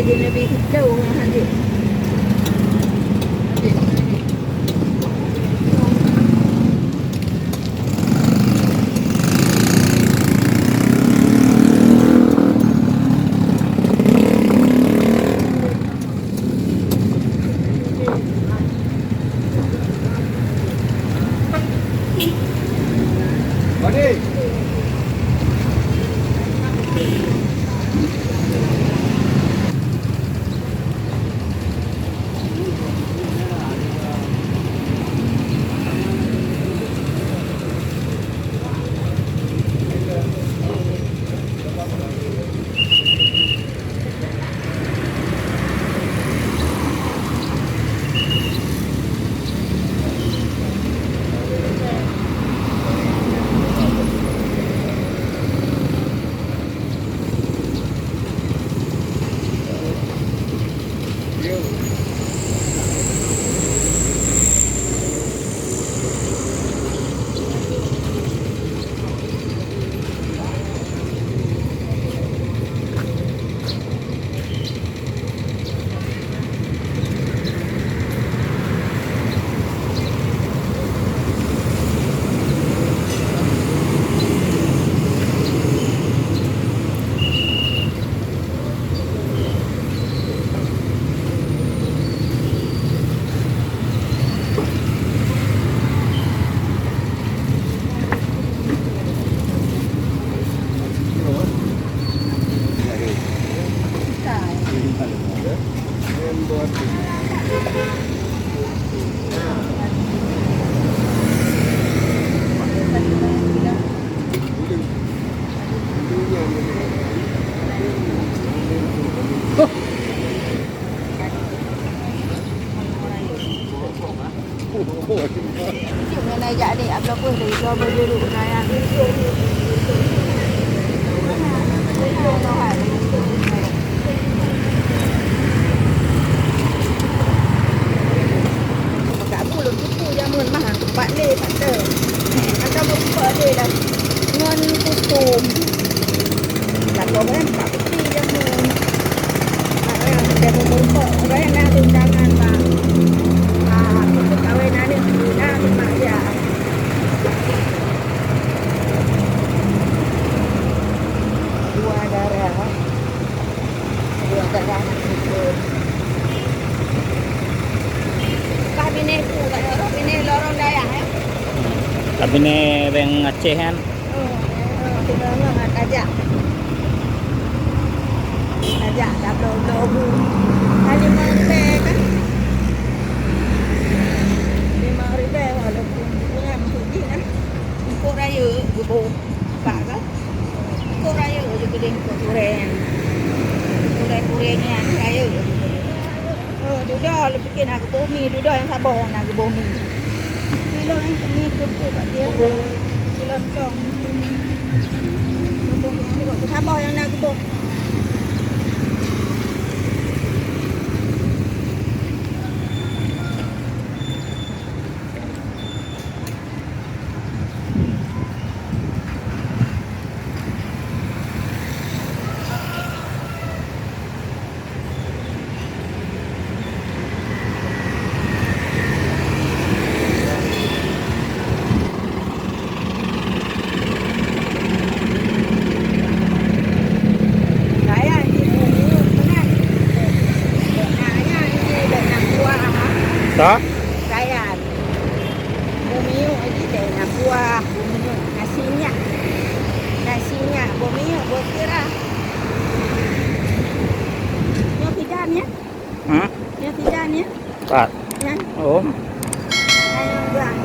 Dia lebih jauh dengan Hadik. Cuma nak ajak adik apa pun dari jual baju dulu saya. Kat belum cukup jamun mah 4 leh kata. Kata berapa leh dah. Ngan tutum. Tak kau kan tak peti jamun. Ada yang dia berapa orang nak tunjangan bang. Kawin ada sudah lima ya. Dua darah itu. Kabine tu, kabine lorong daya. Kabine beng Aceh kan? Kita nak ajak. Ajak dah belum. Hari Minggu kan? Ikut raya Gebu Pak kan? Ikut raya je kedai ikut kurang. Kurang-kurangnya raya. Oh, dudah lu fikir nak ke bumi, dudah yang sabar nak ke bumi. Bila yang kami kepuk kat dia. Bila cong. Sabar yang nak ke bumi. Wah, nasinya. Nasinya, bominya, buat kira. Nyo pidanya, Hah? nyo pidanya, Pak. ya. Oh. Ayo bang.